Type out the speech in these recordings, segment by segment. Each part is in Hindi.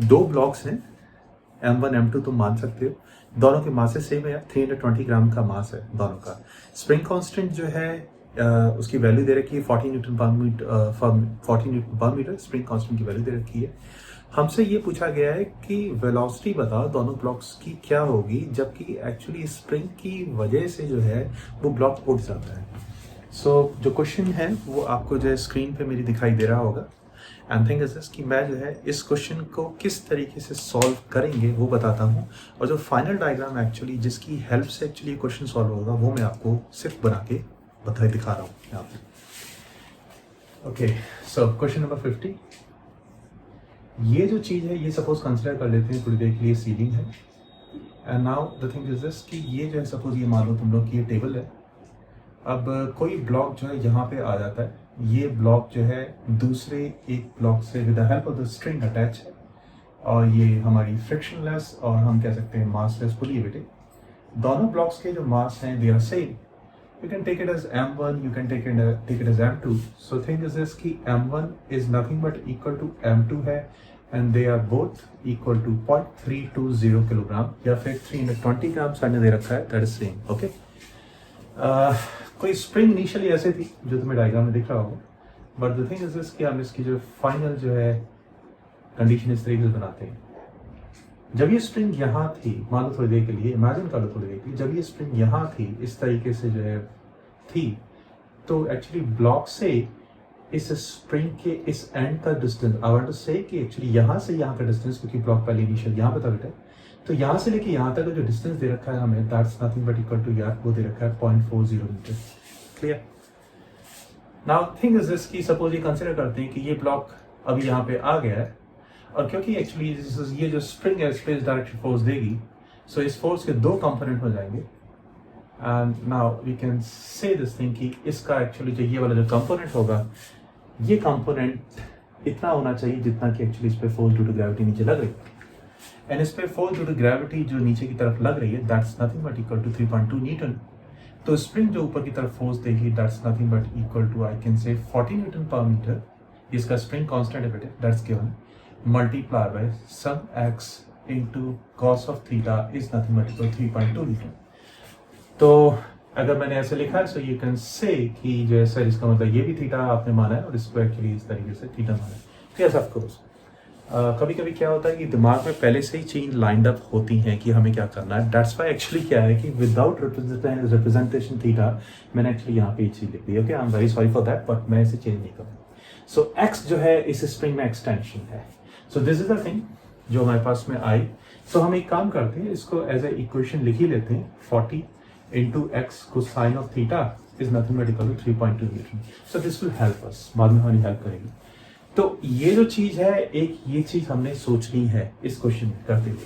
दो ब्लॉक्स हैं M1 M2, तुम मान सकते हो दोनों के मासेस सेम है, 320 ग्राम का मास है दोनों का। स्प्रिंग कांस्टेंट जो है उसकी वैल्यू दे रखी है 40 न्यूटन पर मीटर स्प्रिंग कांस्टेंट की वैल्यू दे रखी है। हमसे ये पूछा गया है कि वेलोसिटी बताओ दोनों ब्लॉक्स की क्या होगी जबकि एक्चुअली स्प्रिंग की वजह से जो है वो ब्लॉक उठ जाता है। सो जो क्वेश्चन है वो आपको जो है स्क्रीन पे मेरी दिखाई दे रहा होगा। एंड थिंग इज दिस कि मैं जो है इस क्वेश्चन को किस तरीके से सॉल्व करेंगे वो बताता हूँ, और जो फाइनल डायग्राम एक्चुअली जिसकी हेल्प से एक्चुअली क्वेश्चन सॉल्व होगा वो मैं आपको सिर्फ बना के दिखा रहा हूँ यहाँ पे। Okay, so question number 50। ये जो चीज़ है ये सपोज कंसिडर कर लेते हैं थोड़ी देर के लिए सीलिंग है। And now the thing is this कि ये जो है सपोज ये मान लो तुम लोग की ये टेबल है। अब कोई ब्लॉक जो है यहाँ पे आ जाता है, ये ब्लॉक जो है दूसरे एक ब्लॉक से with the help of the string attach है, और ये हमारी फ्रिक्शनलेस और हम कह सकते हैं मासलेस पुली वेटेड। दोनों ब्लॉक्स के जो मास हैं they are same. You can take it as M1, you can take it as M2. So thing is this कि M1 is nothing but equal to M2 है, and they are both equal to 0.320 kilogram या फिर 320 ग्राम सामने दे रखा है, that is same, okay? कोई स्प्रिंग इनिशियली ऐसे थी जो तुम्हें डायग्राम में दिख रहा होगा, but the thing is this कि हम इसकी जो फाइनल जो है कंडीशन इस तरीके से बनाते हैं। जब ये स्प्रिंग यहाँ थी, मान लो थोड़ी देर के लिए इमेजिन कर लो थोड़ी देर के लिए, जब ये स्प्रिंग यहाँ थी इस तरीके से जो है थी, तो एक्चुअली ब्लॉक से इस स्प्रिंग के इस एंड का डिस्टेंस, आई वांट टू से कि एक्चुअली यहाँ से यहाँ का डिस्टेंस, क्योंकि ब्लॉक पहले इनिशियल यहाँ पे था बेटा, तो यहाँ से लेके यहाँ तक जो डिस्टेंस दे रखा है हमें, that's nothing but equal to यार वो दे रखा है 0.40 metre. Clear? Now thing is this कि सपोज ये कंसिडर करते हैं कि ये ब्लॉक अभी यहाँ पे आ गया है, और क्योंकि एक्चुअली ये जो स्प्रिंग है स्पेस डायरेक्शन फोर्स देगी, सो इस फोर्स के दो कंपोनेंट हो जाएंगे। And now we can say this thing कि इसका एक्चुअली जो ये वाला जो कंपोनेंट होगा, ये कंपोनेंट इतना होना चाहिए जितना कि एक्चुअली इस पे फोर्स ड्यू टू ग्रेविटी नीचे लग रही है। एंड इस पे फोर्स ड्यू टू ग्रेविटी जो नीचे की तरफ लग रही है, that's nothing but equal to 3.2 newton. तो स्प्रिंग जो ऊपर की तरफ फोर्स देगी, that's nothing but equal to I can say 40 Newton पर मीटर। इसका स्प्रिंग कांस्टेंट है बेटे, that's given, multiply by some x into cos of theta is nothing but equal 3.2 newton. तो अगर मैंने ऐसे लिखा है, सो यू कैन से कि जो है सर इसका मतलब ये भी थीटा आपने माना है और इसको एक्चुअली इस तरीके से थीटा माना है। तो यस ऑफ कोर्स कभी कभी क्या होता है कि दिमाग में पहले से ही चीज लाइंड अप होती हैं कि हमें क्या करना है। दैट्स व्हाई एक्चुअली क्या है कि विदाउट रिप्रेजेंटेशन थीटा मैंने एक्चुअली यहाँ पे चीज लिख दी। Okay, I am very sorry for that, but मैं इसे चेंज नहीं करूँगा। सो एक्स जो है इस स्प्रिंग में एक्सटेंशन है। So this is the thing जो हमारे पास में आई। सो हम एक काम करते हैं, इसको एज ए इक्वेशन लिख ही लेते हैं, 40 इंटू एक्स को sine of theta is nothing but equal to 3.2 newton. So this will help us, बाद में हमारी हेल्प करेगी। तो ये जो चीज है, एक ये चीज हमने सोचनी है इस क्वेश्चन करते हुए।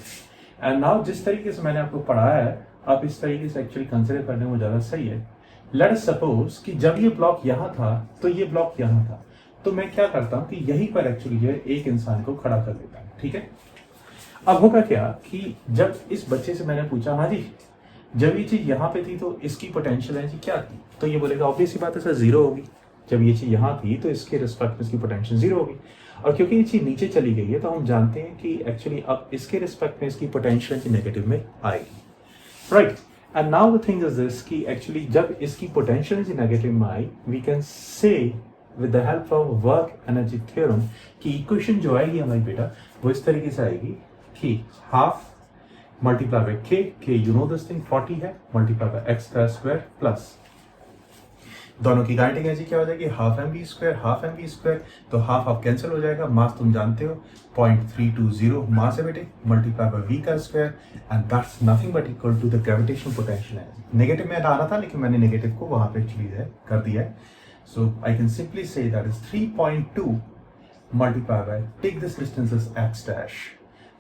एंड नाउ जिस तरीके से मैंने आपको पढ़ाया है, आप इस तरीके से एक्चुअली कंसिडर करने में ज्यादा सही है। लेट अस सपोज कि जब ये ब्लॉक यहाँ था तो ये ब्लॉक यहाँ था, तो मैं क्या करता हूँ कि यहीं पर एक्चुअली जो है एक इंसान को खड़ा कर देता हूँ। ठीक है, अब होगा क्या कि जब इस बच्चे से मैंने पूछा, हाँ जी जब ये चीज यहाँ पे थी तो इसकी पोटेंशियल एनर्जी क्या थी, तो ये बोलेगा ऑब्वियस सी बात है सर जीरो होगी। जब ये चीज यहाँ थी तो इसके रिस्पेक्ट में इसकी पोटेंशियल जीरो होगी, और क्योंकि ये चीज नीचे चली गई है तो हम जानते हैं कि एक्चुअली अब इसके रिस्पेक्ट में इसकी पोटेंशियल एनर्जी नेगेटिव में आएगी, right. And now the thing is this कि एक्चुअली जब इसकी पोटेंशियल एनर्जी नेगेटिव में आई, we can say with the help of work energy theorem कि इक्वेशन जो आएगी हमारी बेटा वो इस तरीके से आएगी कि हाफ मल्टीप्लाई बाय के यू नो दिस थिंग 40 है, मल्टीप्लाई बाय एक्स का स्क्वायर प्लस दोनों की काइनेटिक एनर्जी क्या हो जाएगी, हाफ एम बी स्क्वायर। तो हाफ हाफ कैंसिल हो जाएगा, मास तुम जानते हो 0.320 मास है बेटे, मल्टीप्लाई बाय वी का square, and that's nothing but equal to the gravitational potential energy. Negative में आना था लेकिन मैंने नेगेटिव को वहां पे एक्चुअली है कर दिया है। So I can simply say that is 3.2 multiply by, take this distance is X dash.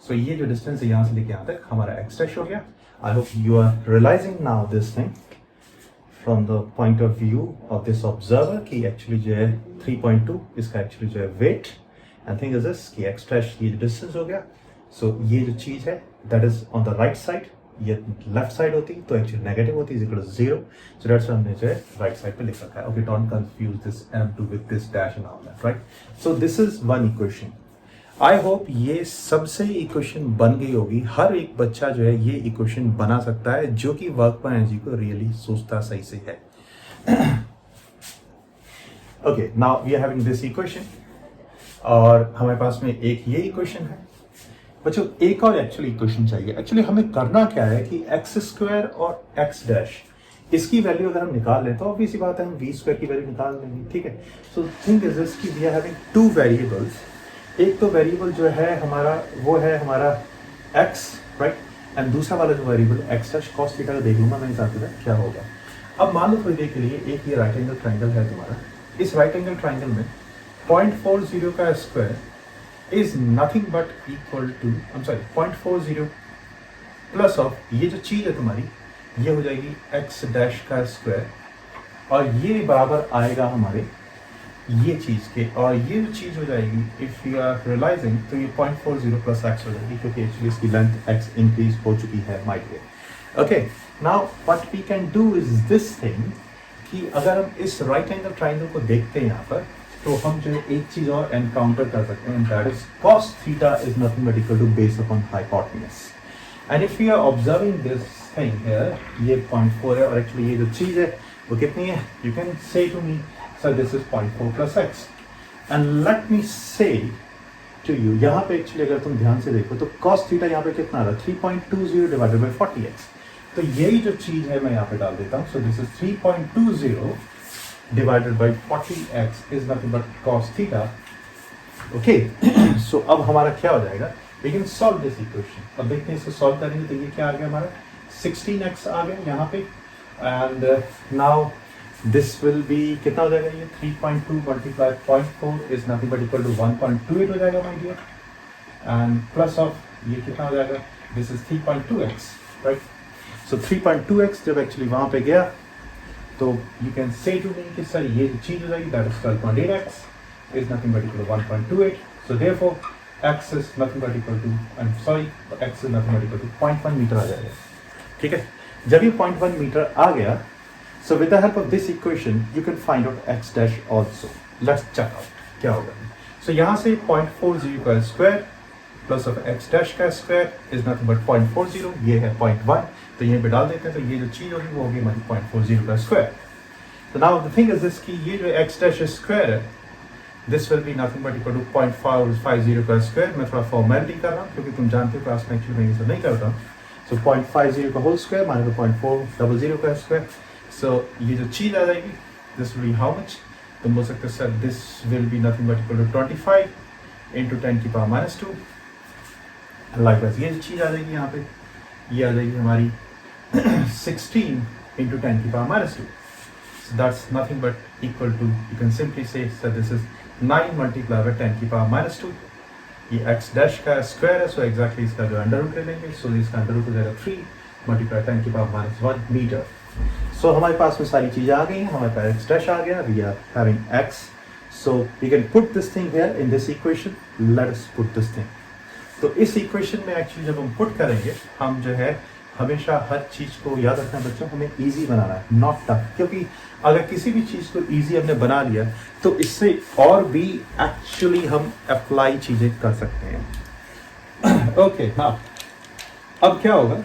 So ये जो डिस्टेंस है यहाँ से लेके यहाँ तक हमारा एक्स डैश हो गया। I hope you are realising now this thing from the point of view of this observer कि actually जो है 3.2 इसका actually जो है weight, and thing is this कि x dash ये distance हो गया। so ये जो चीज है that is on the right side, ये left side होती तो actually negative होती is equal to 0, so that's why हमने जो है right side पे लिख रखा है। Okay, don't confuse this m2 with this dash and all that, right? So this is one equation। I hope ये सबसे इक्वेशन बन गई होगी। हर एक बच्चा जो है ये इक्वेशन बना सकता है जो कि वर्क पर एनर्जी को रियली सोचता सही से है। Okay, now we are having this equation और हमारे पास में एक ये इक्वेशन है। बच्चों एक और एक्चुअली इक्वेशन चाहिए। एक्चुअली हमें करना क्या है कि एक्स स्क्वायर और एक्स डैश इसकी वैल्यू अगर हम निकाल लें तो ऑब्वियसली बात है हम वी स्क्वायर की वैल्यू निकाल लेंगे, ठीक है। सो थिंक इज दिस कि we are having two variables. एक तो वेरिएबल जो है हमारा वो है हमारा x, राइट, एंड दूसरा वाला जो variable x dash cos theta का देख लूंगा मैं हिसाब से क्या होगा। अब मान लो थोड़ी देर के लिए एक ये राइट एंगल ट्राइंगल है तुम्हारा। इस राइट एंगल ट्राइंगल में 0.40 का square is nothing but equal to 0.40 plus of ये जो चीज है तुम्हारी ये हो जाएगी x डैश का स्क्वायर और ये बराबर आएगा हमारे ये चीज के, और ये जो चीज हो जाएगी इफ यू आर रियलाइजिंग तो ये 0.40 प्लस एक्स हो जाएगी क्योंकि एक्चुअली इसकी लेंथ एक्स इंक्रीज हो चुकी है माइट वे। Okay, now what we can do is this thing कि अगर हम इस राइट एंगल ट्राइंगल को देखते हैं यहाँ पर तो हम जो है एक चीज और एनकाउंटर कर सकते हैं, that is cos theta is nothing but equal to base upon hypotenuse. And if you are observing this thing here, ये 0.4 है और एक्चुअली ये जो चीज है वो कितनी है, you can say to me so this is 0.4 plus x and let me say to you यहाँ पे एक्चुअली अगर तुम ध्यान से देखो तो cos थीटा यहाँ पे कितना आ रहा है 3.20 डिवाइडेड बाय 40x। तो यही जो चीज है मैं यहाँ पे डाल देता हूँ। so this is 3.20 divided by 40x is nothing but cos theta। okay so अब हमारा क्या हो जाएगा, we can solve this equation। अब देखते हैं इसको सॉल्व करेंगे तो ये क्या आ गया हमारा 16x आ गया यहाँ पे and now this will be कितना हो जाएगा ये 3.2 multiply 0.4 is nothing but equal to 1.28 हो जाएगा my dear and plus of ये कितना हो जाएगा this is 3.2x right। so 3.2x जब actually वहाँ पे गया तो you can say to me कि सर ये चीज हो जाएगी that is 12.8x is nothing but equal to 1.28। so therefore x is nothing but equal to x is nothing but equal to 0.1 metre आ जाएगा, ठीक है। जब ये 0.1 मीटर आ गया so with the help of this equation you can find out x dash also। let's check out क्या होगा। so यहाँ से 0.40 का square plus of x dash का स्क्वायर is nothing but 0.40, ये है 0.1 तो यहीं पे डाल देते हैं तो ये जो चीज होगी वो होगी हमारी 0.40 का square. so now the thing is this कि ये जो x dash स्क्वायर है this will be nothing but equal to 0.550 का स्क्वायर। मैं थोड़ा फॉर्मेलिटी कर रहा हूँ क्योंकि तुम जानते हो क्लास में एक्चुअली मैं ये सब नहीं करता हूँ। so 0.50 का होल स्क्वायर माने तो 0.400 का स्क्वायर। so ये जो चीज आ जाएगी this will be how much, तुम बोल सकते हो sir this will be nothing but equal to 25 into 10 की पावर minus 2। likewise ये जो चीज आ जाएगी यहाँ पे ये आ जाएगी हमारी 16 into 10 की power minus 2। so that's nothing but equal to you can simply say sir this is 9 multiplied by 10 की पावर minus 2। ये x dash का स्क्वायर है so exactly इसका जो अंडर रूट ले लेंगे so इसका अंडर रूट हो जाएगा 3 multiplied 10 की पावर minus 1 मीटर। so हमारे पास में सारी चीजें आ गई हैं, हमारे पास x dash आ गया, we are having x so we can put this thing here in this equation। let us put this thing। तो इस इक्वेशन में एक्चुअली जब हम पुट करेंगे हम जो है हमेशा हर चीज को याद रखना बच्चों, हमें इजी बनाना है नॉट टफ, क्योंकि अगर किसी भी चीज को इजी हमने बना लिया तो इससे और भी एक्चुअली हम अप्लाई चीजें कर सकते हैं। ओके हाँ, अब क्या होगा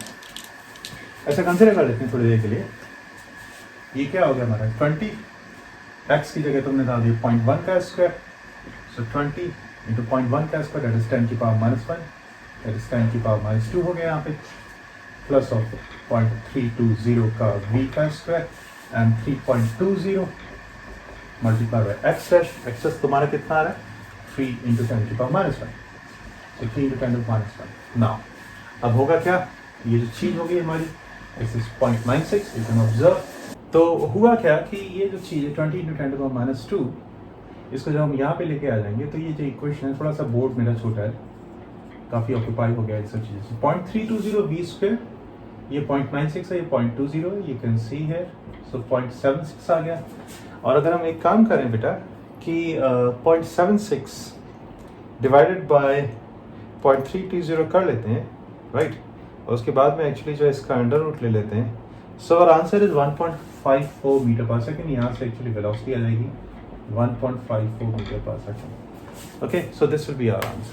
ऐसा कंसिडर कर लेते हैं थोड़ी देर के लिए। ये क्या हो गया हमारा 20 x की जगह तुमने डाल दिया 0.1 का स्क्वायर so 20 into 0.1 का स्क्वायर that is 10 की पावर minus 1 that is 10 की पावर minus 2 हो गया यहाँ पे प्लस ऑफ 0.320 का v का square and 3.20 multiply by x dash. x तुम्हारा कितना आ रहा है 3 into 10 की power minus 1 so 3 into 10 to minus 1। Now अब होगा क्या, ये जो चीज होगी हमारी this is 0.96 you can observe। तो हुआ क्या कि ये जो चीज़ है 20 into 10 to the power minus 2 इसको जब हम यहाँ पे लेके आ जाएंगे तो ये जो इक्वेशन है थोड़ा सा बोर्ड मेरा छोटा है काफ़ी ऑक्यूपाई हो गया इन सब चीज़ों से। 0.320 v स्क्वायर ये 0.96 है ये 0.20 है you can see here so 0.76 आ गया। और अगर हम एक काम करें बेटा कि 0.76 डिवाइडेड बाय 0.320 कर लेते हैं राइट, और उसके बाद में एक्चुअली जो इसका अंडर रूट ले लेते हैं so our answer is 1.54 metre per second. यहाँ से एक्चुअली वेलोसिटी आ जाएगी 1.54 metre per second. Okay so this will be our answer.